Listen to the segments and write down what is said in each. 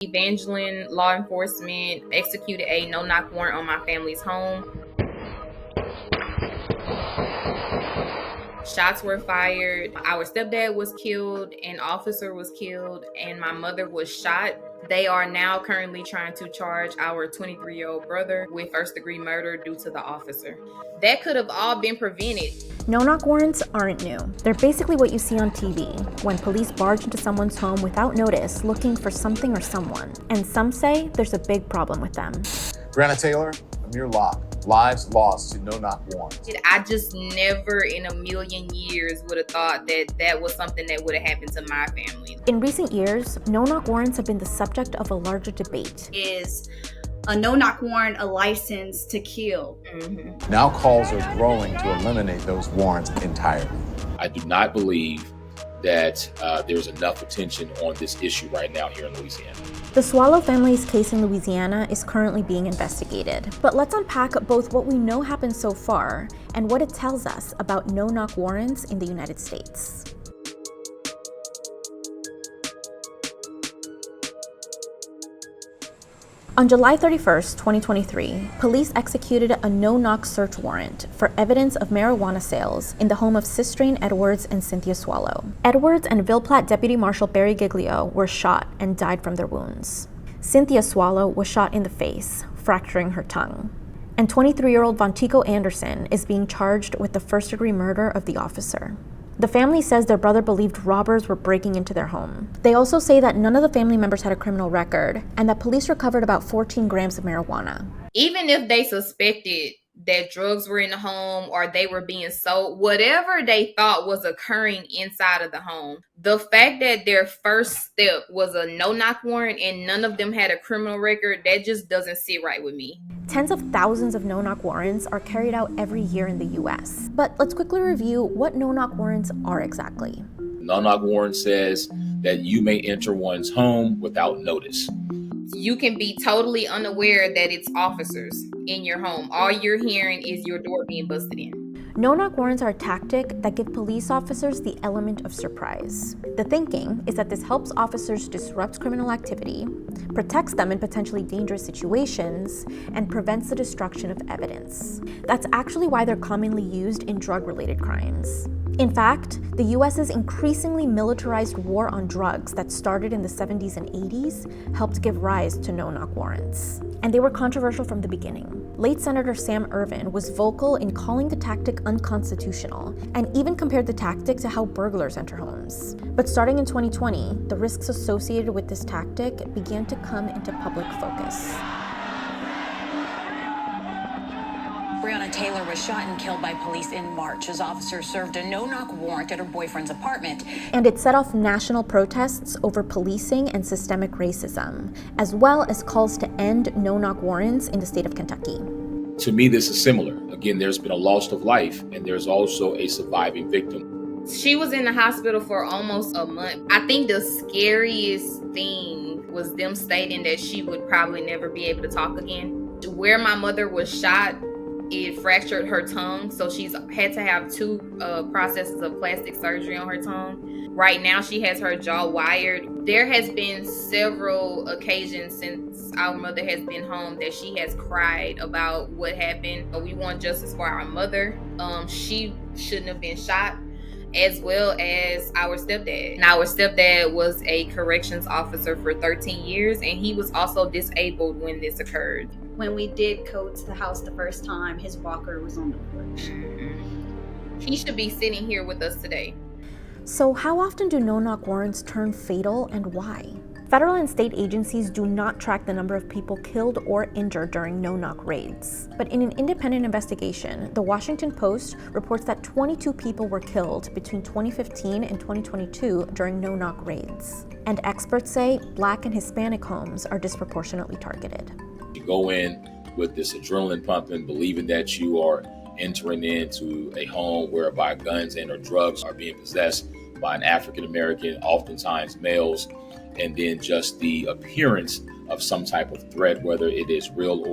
Evangeline law enforcement executed a no-knock warrant on my family's home. Shots were fired. Our stepdad was killed, an officer was killed, and my mother was shot. They are now currently trying to charge our 23-year-old brother with first-degree murder due to the officer. That could have all been prevented. No-knock warrants aren't new. They're basically what you see on TV, when police barge into someone's home without notice looking for something or someone. And some say there's a big problem with them. Breonna Taylor, Amir Locke, lives lost to no-knock warrants. I just never in a million years would have thought that that was something that would have happened to my family. In recent years, no-knock warrants have been the subject of a larger debate. Is a no-knock warrant a license to kill? Mm-hmm. Now calls are growing to eliminate those warrants entirely. I do not believe that there's enough attention on this issue right now here in Louisiana. The Swallow family's case in Louisiana is currently being investigated. But let's unpack both what we know happened so far and what it tells us about no-knock warrants in the United States. On July 31st, 2023, police executed a no-knock search warrant for evidence of marijuana sales in the home of Sistrain Edwards and Cynthia Swallow. Edwards and Ville Platte Deputy Marshal Barry Giglio were shot and died from their wounds. Cynthia Swallow was shot in the face, fracturing her tongue. And 23-year-old Vontico Anderson is being charged with the first-degree murder of the officer. The family says their brother believed robbers were breaking into their home. They also say that none of the family members had a criminal record and that police recovered about 14 grams of marijuana. Even if they suspected that drugs were in the home or they were being sold, whatever they thought was occurring inside of the home, the fact that their first step was a no-knock warrant and none of them had a criminal record, that just doesn't sit right with me. Tens of thousands of no-knock warrants are carried out every year in the US. But let's quickly review what no-knock warrants are exactly. No-knock warrant says that you may enter one's home without notice. You can be totally unaware that it's officers in your home. All you're hearing is your door being busted in. No-knock warrants are a tactic that give police officers the element of surprise. The thinking is that this helps officers disrupt criminal activity, protects them in potentially dangerous situations, and prevents the destruction of evidence. That's actually why they're commonly used in drug-related crimes. In fact, the US's increasingly militarized war on drugs that started in the 70s and 80s helped give rise to no-knock warrants. And they were controversial from the beginning. Late Senator Sam Ervin was vocal in calling the tactic unconstitutional and even compared the tactic to how burglars enter homes. But starting in 2020, the risks associated with this tactic began to come into public focus. Breonna Taylor was shot and killed by police in March as officers served a no-knock warrant at her boyfriend's apartment. And it set off national protests over policing and systemic racism, as well as calls to end no-knock warrants in the state of Kentucky. To me, this is similar. Again, there's been a loss of life, and there's also a surviving victim. She was in the hospital for almost a month. I think the scariest thing was them stating that she would probably never be able to talk again. Where my mother was shot, it fractured her tongue, so she's had to have 2 processes of plastic surgery on her tongue. Right now, she has her jaw wired. There has been several occasions since our mother has been home that she has cried about what happened. We want justice for our mother. She shouldn't have been shot, as well as our stepdad. And our stepdad was a corrections officer for 13 years, and he was also disabled when this occurred. When we did go to the house the first time, his walker was on the porch. He should be sitting here with us today. So how often do no-knock warrants turn fatal and why? Federal and state agencies do not track the number of people killed or injured during no-knock raids. But in an independent investigation, the Washington Post reports that 22 people were killed between 2015 and 2022 during no-knock raids. And experts say Black and Hispanic homes are disproportionately targeted. You go in with this adrenaline pumping, believing that you are entering into a home whereby guns and or drugs are being possessed by an African American, oftentimes males, and then just the appearance of some type of threat, whether it is real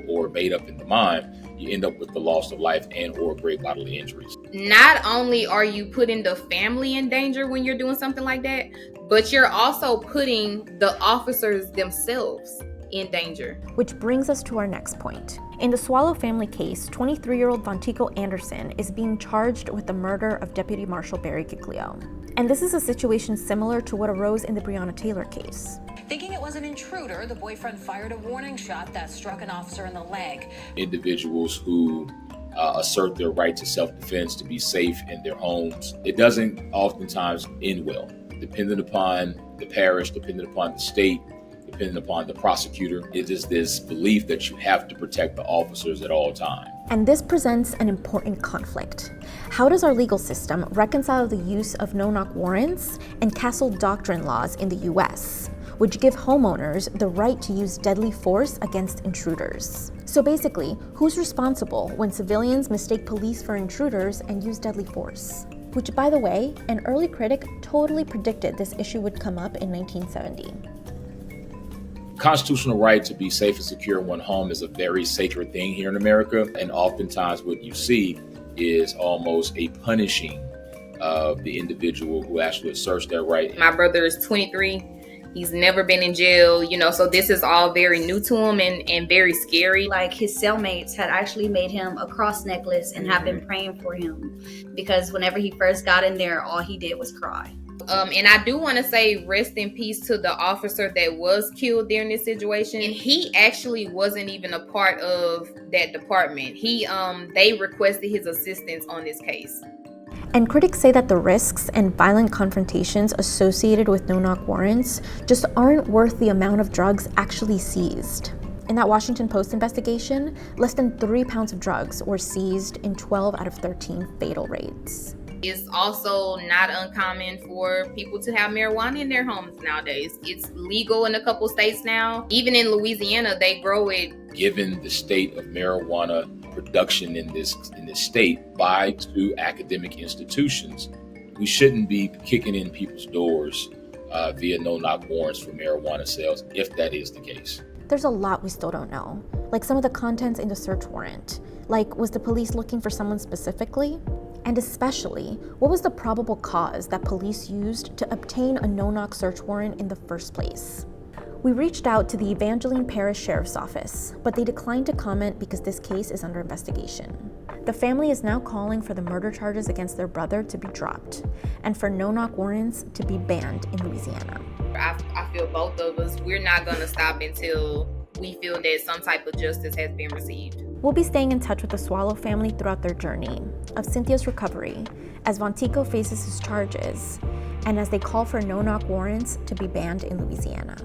or made up in the mind, you end up with the loss of life and or great bodily injuries. Not only are you putting the family in danger when you're doing something like that, but you're also putting the officers themselves in danger. Which brings us to our next point. In the Swallow family case, 23-year-old Vontico Anderson is being charged with the murder of Deputy Marshal Barry Giglio. And this is a situation similar to what arose in the Breonna Taylor case. Thinking it was an intruder, the boyfriend fired a warning shot that struck an officer in the leg. Individuals who assert their right to self-defense, to be safe in their homes, it doesn't oftentimes end well. Dependent upon the parish, dependent upon the state, depending upon the prosecutor, it is this belief that you have to protect the officers at all times. And this presents an important conflict. How does our legal system reconcile the use of no-knock warrants and castle doctrine laws in the US, which give homeowners the right to use deadly force against intruders? So basically, who's responsible when civilians mistake police for intruders and use deadly force? Which, by the way, an early critic totally predicted this issue would come up in 1970. Constitutional right to be safe and secure in one home is a very sacred thing here in America. And oftentimes what you see is almost a punishing of the individual who actually asserts their right. My brother is 23. He's never been in jail, so this is all very new to him and very scary. Like, his cellmates had actually made him a cross necklace and have been praying for him, because whenever he first got in there, all he did was cry. And I do want to say rest in peace to the officer that was killed during this situation. And he actually wasn't even a part of that department. They requested his assistance on this case. And critics say that the risks and violent confrontations associated with no-knock warrants just aren't worth the amount of drugs actually seized. In that Washington Post investigation, less than 3 pounds of drugs were seized in 12 out of 13 fatal raids. It's also not uncommon for people to have marijuana in their homes nowadays. It's legal in a couple states now. Even in Louisiana, they grow it. Given the state of marijuana production in this state by two academic institutions, we shouldn't be kicking in people's doors via no-knock warrants for marijuana sales, if that is the case. There's a lot we still don't know, like some of the contents in the search warrant. Like, was the police looking for someone specifically? And especially, what was the probable cause that police used to obtain a no-knock search warrant in the first place? We reached out to the Evangeline Parish Sheriff's Office, but they declined to comment because this case is under investigation. The family is now calling for the murder charges against their brother to be dropped, and for no-knock warrants to be banned in Louisiana. I feel both of us, we're not going to stop until we feel that some type of justice has been received. We'll be staying in touch with the Swallow family throughout their journey of Cynthia's recovery, as Vontico faces his charges, and as they call for no-knock warrants to be banned in Louisiana.